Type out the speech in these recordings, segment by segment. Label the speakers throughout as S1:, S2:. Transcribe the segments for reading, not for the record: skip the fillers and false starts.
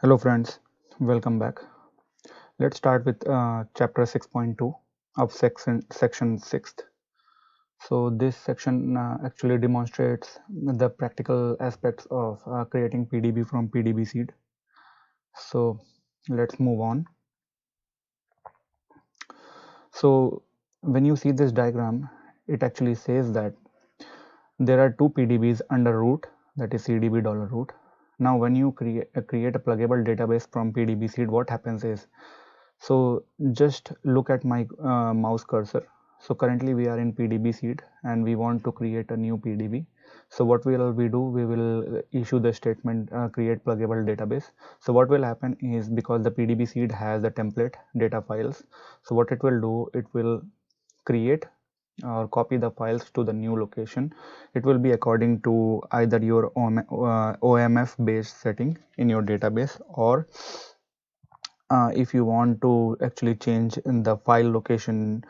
S1: Hello friends, welcome back. Let's start with chapter 6.2 of section 6th. So this section actually demonstrates the practical aspects of creating PDB from PDB seed. So let's move on. So when you see this diagram, it actually says that there are two PDBs under root, that is CDB $root. Now when you create a pluggable database from PDB seed, what happens is, so just look at my mouse cursor. So currently we are in PDB seed and we want to create a new PDB. So what will we do? We will issue the statement create pluggable database. So what will happen is, because the PDB seed has the template data files, so what it will do, it will create or copy the files to the new location. It will be according to either your OMF based setting in your database, or if you want to actually change in the file location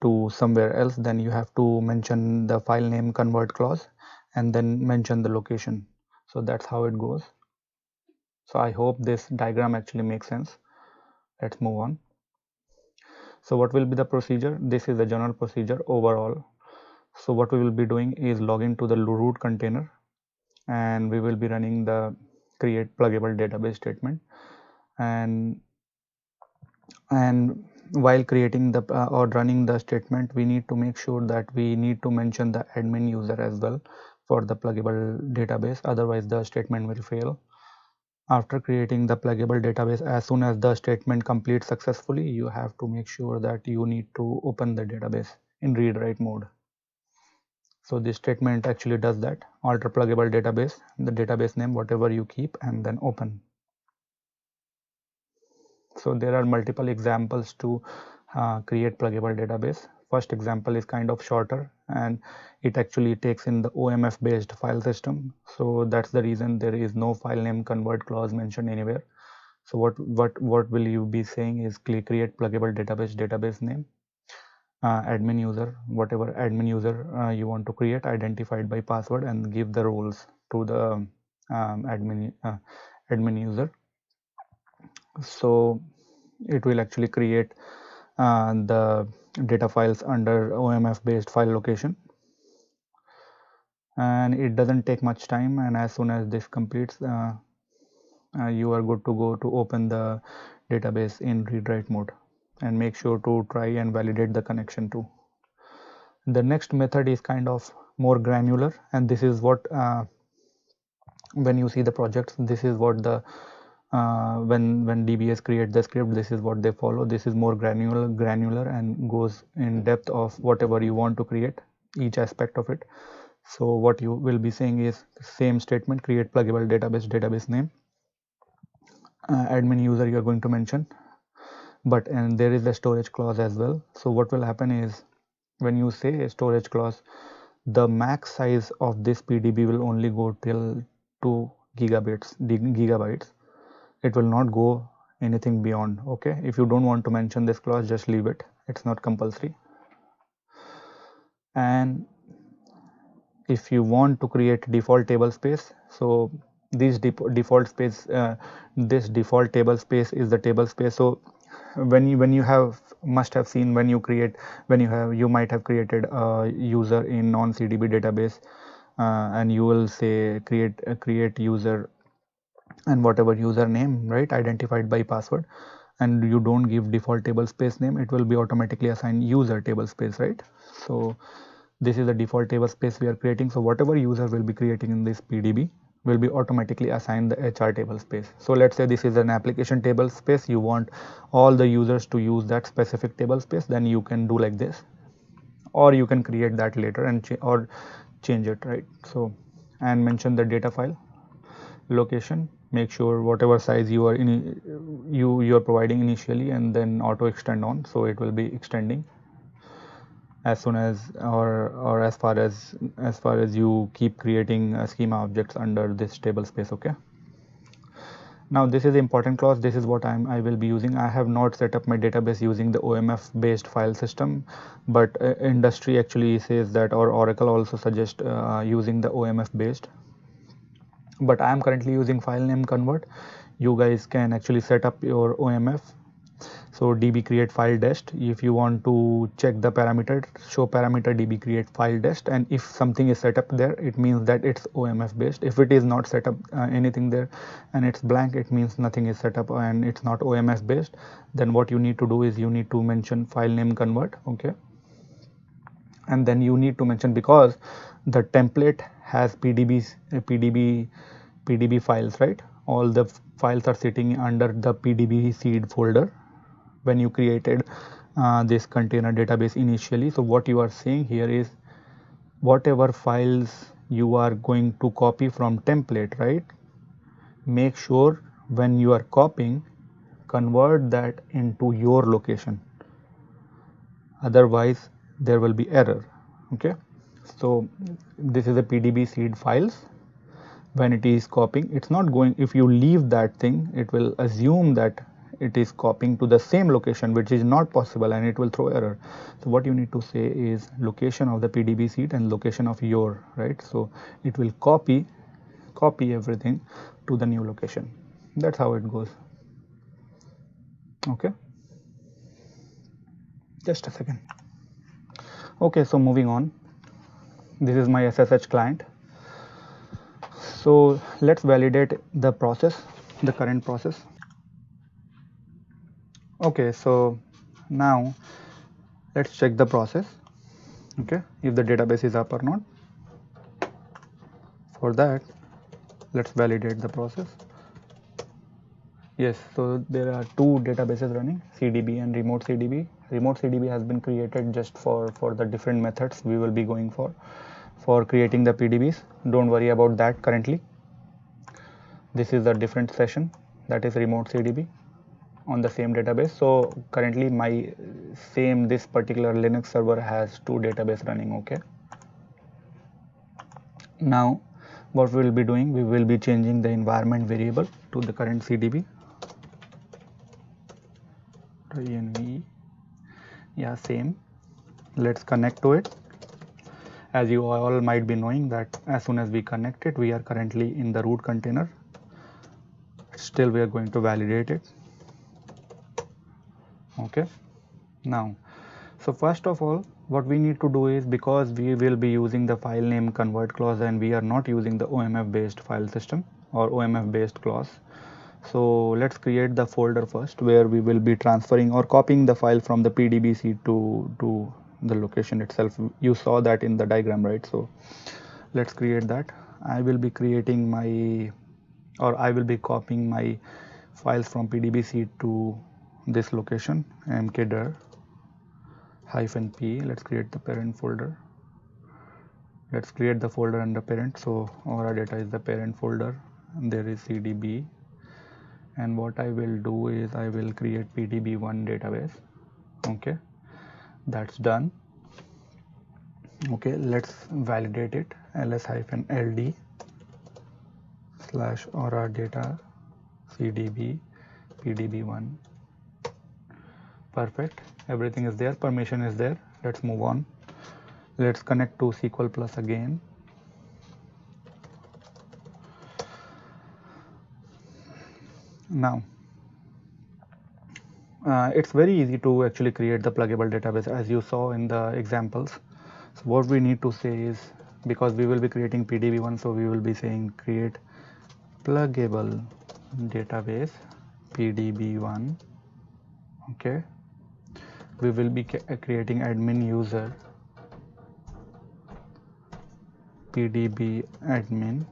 S1: to somewhere else, then you have to mention the file name convert clause and then mention the location. So that's how it goes. So I hope this diagram actually makes sense. Let's move on. So what will be the procedure? This is the general procedure overall. So what we will be doing is login to the root container, and we will be running the create pluggable database statement. And while creating the or running the statement, we need to make sure that we need to mention the admin user as well for the pluggable database, otherwise the statement will fail. After creating the pluggable database, as soon as the statement completes successfully, you have to make sure that you need to open the database in read write mode. So this statement actually does that: alter pluggable database, the database name whatever you keep, and then open. So there are multiple examples to create pluggable database. First example is kind of shorter, and it actually takes in the OMF based file system. So that's the reason there is no file name convert clause mentioned anywhere. So what will you be saying is create pluggable database name, admin user, whatever admin user you want to create, identified by password, and give the roles to the admin user. So it will actually create the data files under OMF based file location, and it doesn't take much time. And as soon as this completes, you are good to go to open the database in read write mode, and make sure to try and validate the connection too. The next method is kind of more granular, and this is what when you see the projects, this is what the when DBS create the script, this is what they follow. This is more granular and goes in depth of whatever you want to create, each aspect of it. So what you will be saying is same statement: create pluggable database name, admin user you are going to mention, but and there is a storage clause as well. So what will happen is, when you say a storage clause, the max size of this PDB will only go till 2 gigabytes. It will not go anything beyond. Okay, if you don't want to mention this clause, just leave it, it's not compulsory. And if you want to create default table space, so this default space, this default table space is the table space. So when you have must have seen, when you create, you might have created a user in non CDB database, and you will say create user and whatever username, right, identified by password, and you don't give default table space name, it will be automatically assigned user table space, right? So this is the default table space we are creating. So whatever user will be creating in this PDB will be automatically assigned the HR table space. So let's say this is an application table space, you want all the users to use that specific table space, then you can do like this, or you can create that later and or change it, right? So, and mention the data file location, make sure whatever size you are you are providing initially, and then auto extend on, so it will be extending as soon as, or as far as you keep creating schema objects under this table space. Okay, now this is the important clause. This is what I will be using. I have not set up my database using the OMF based file system, but industry actually says that, or Oracle also suggests using the OMF based. but I am currently using file name convert. You guys can actually set up your OMF. So db create file dest. If you want to check the parameter, show parameter db create file dest, and if something is set up there, it means that it's OMF based. If it is not set up anything there and it's blank, it means nothing is set up and it's not OMF based. Then what you need to do is you need to mention file name convert. Okay, and then you need to mention, because the template has pdb files, right? All the files are sitting under the pdb seed folder when you created this container database initially. So what you are saying here is whatever files you are going to copy from template, right? Make sure when you are copying, convert that into your location, otherwise there will be error. Okay, so this is a pdb seed files. When it is copying, it's not going, if you leave that thing, it will assume that it is copying to the same location, which is not possible, and it will throw error. So what you need to say is location of the pdb seed and location of your, right? So it will copy everything to the new location. That's how it goes. Okay, just a second. Okay, so moving on, this is my SSH client. So let's validate the process, the current process. Okay, so now let's check the process. Okay, if the database is up or not. For that, let's validate the process. Yes, so there are two databases running, CDB and remote CDB. Remote CDB has been created just for the different methods we will be going for creating the PDBs. Don't worry about that currently. This is a different session, that is remote CDB on the same database. So currently this particular Linux server has two database running. Okay, now what we will be doing, we will be changing the environment variable to the current CDB. env, yeah, same. Let's connect to it. As you all might be knowing that as soon as we connect it, we are currently in the root container. Still we are going to validate it. Okay, now, so first of all, what we need to do is, because we will be using the file name convert clause and we are not using the OMF based file system or OMF based clause, so let's create the folder first where we will be transferring or copying the file from the pdbc to the location itself. You saw that in the diagram, right? So let's create that. I will be creating my, or I will be copying my files from pdbc to this location, mkdir -p. Let's create the parent folder. Let's create the folder under parent. So our data is the parent folder, and there is cdb, and what I will do is I will create pdb1 database. Okay, that's done. Okay, let's validate it. ls-ld /aura data cdb pdb1. Perfect, everything is there, permission is there. Let's move on. Let's connect to SQL Plus again. Now it's very easy to actually create the pluggable database as you saw in the examples. So what we need to say is, because we will be creating pdb1, so we will be saying create pluggable database pdb1. Okay, we will be creating admin user pdb admin.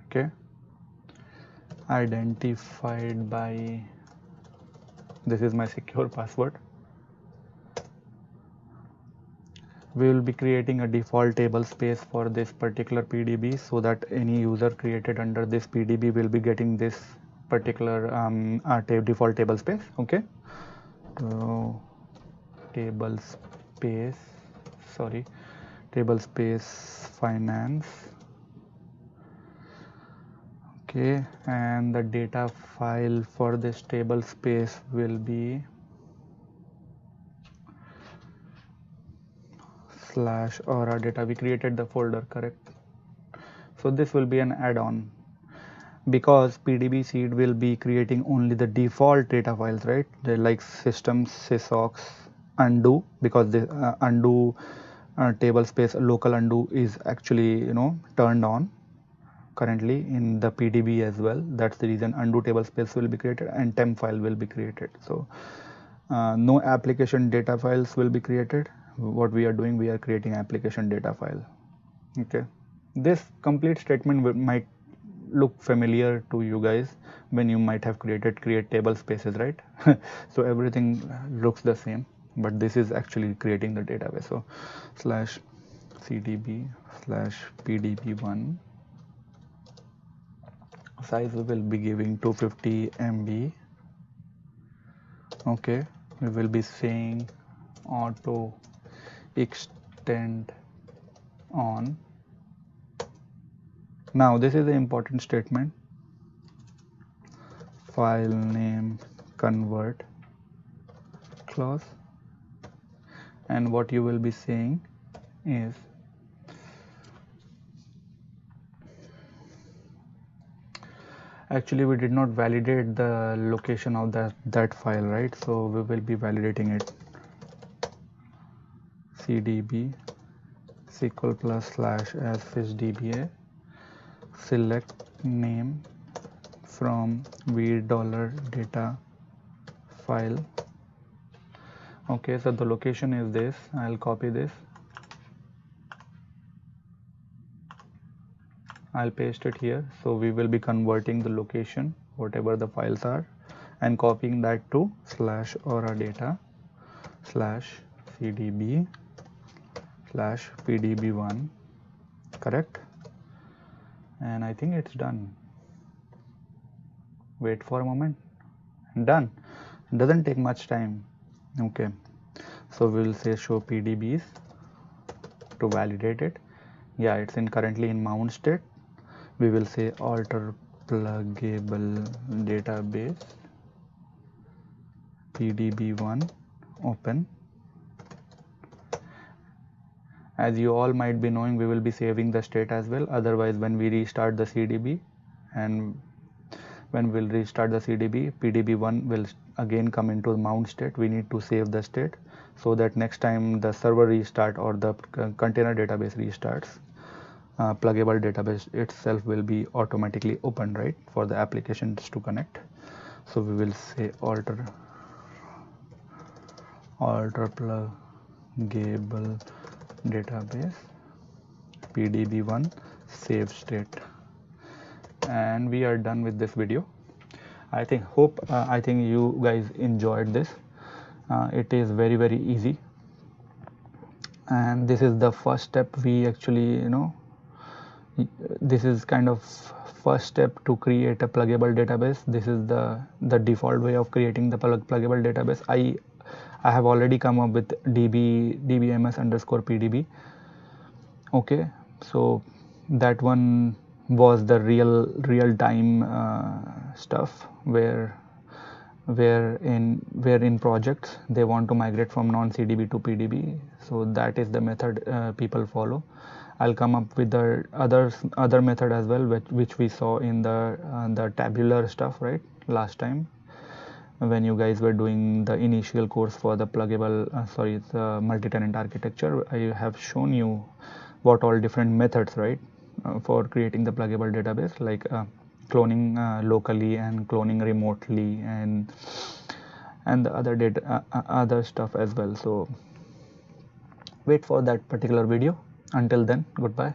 S1: Okay, identified by, this is my secure password. We will be creating a default table space for this particular PDB, so that any user created under this PDB will be getting this particular default table space. Okay, so table space finance. Okay, and the data file for this table space will be /aura data. We created the folder, correct? So this will be an add-on, because PDB seed will be creating only the default data files, right? They're like systems, sysocs, undo, because the undo table space local undo is actually turned on currently in the PDB as well. That's the reason undo table space will be created and temp file will be created. So no application data files will be created. What we are doing, we are creating application data file. Okay, this complete statement might look familiar to you guys when you might have create table spaces, right? So everything looks the same, but this is actually creating the database. So slash cdb slash pdb1, size we will be giving 250 MB. Okay, we will be saying auto extend on. Now this is the important statement, file name convert clause, and what you will be saying is actually we did not validate the location of that file, right? So we will be validating it, cdb SQL plus slash as fishdba, select name from $data file. Okay, so the location is this. I'll copy this, I'll paste it here. So we will be converting the location, whatever the files are, and copying that to slash aura data slash cdb slash pdb1, correct? And I think it's done. Wait for a moment. Done. Doesn't take much time. Okay, so we'll say show pdbs to validate it. Yeah, it's currently in mount state. We will say alter pluggable database pdb1 open. As you all might be knowing, we will be saving the state as well. Otherwise, when we restart the CDB, and when we'll restart the CDB, pdb1 will again come into the mount state. We need to save the state so that next time the server restart or the container database restarts, pluggable database itself will be automatically open, right, for the applications to connect. So we will say alter pluggable database pdb1 save state, and we are done with this video. I think you guys enjoyed this. It is very easy, and this is the first step. We actually this is kind of first step to create a pluggable database. This is the default way of creating the pluggable database. I have already come up with dbms_pdb. Okay, so that one was the real time stuff where in projects they want to migrate from non CDB to PDB. So that is the method people follow. I'll come up with the other method as well, which we saw in the tabular stuff, right, last time when you guys were doing the initial course for the pluggable the multi-tenant architecture. I have shown you what all different methods, right, for creating the pluggable database, like cloning locally and cloning remotely, and the other stuff as well. So wait for that particular video. Until then, goodbye.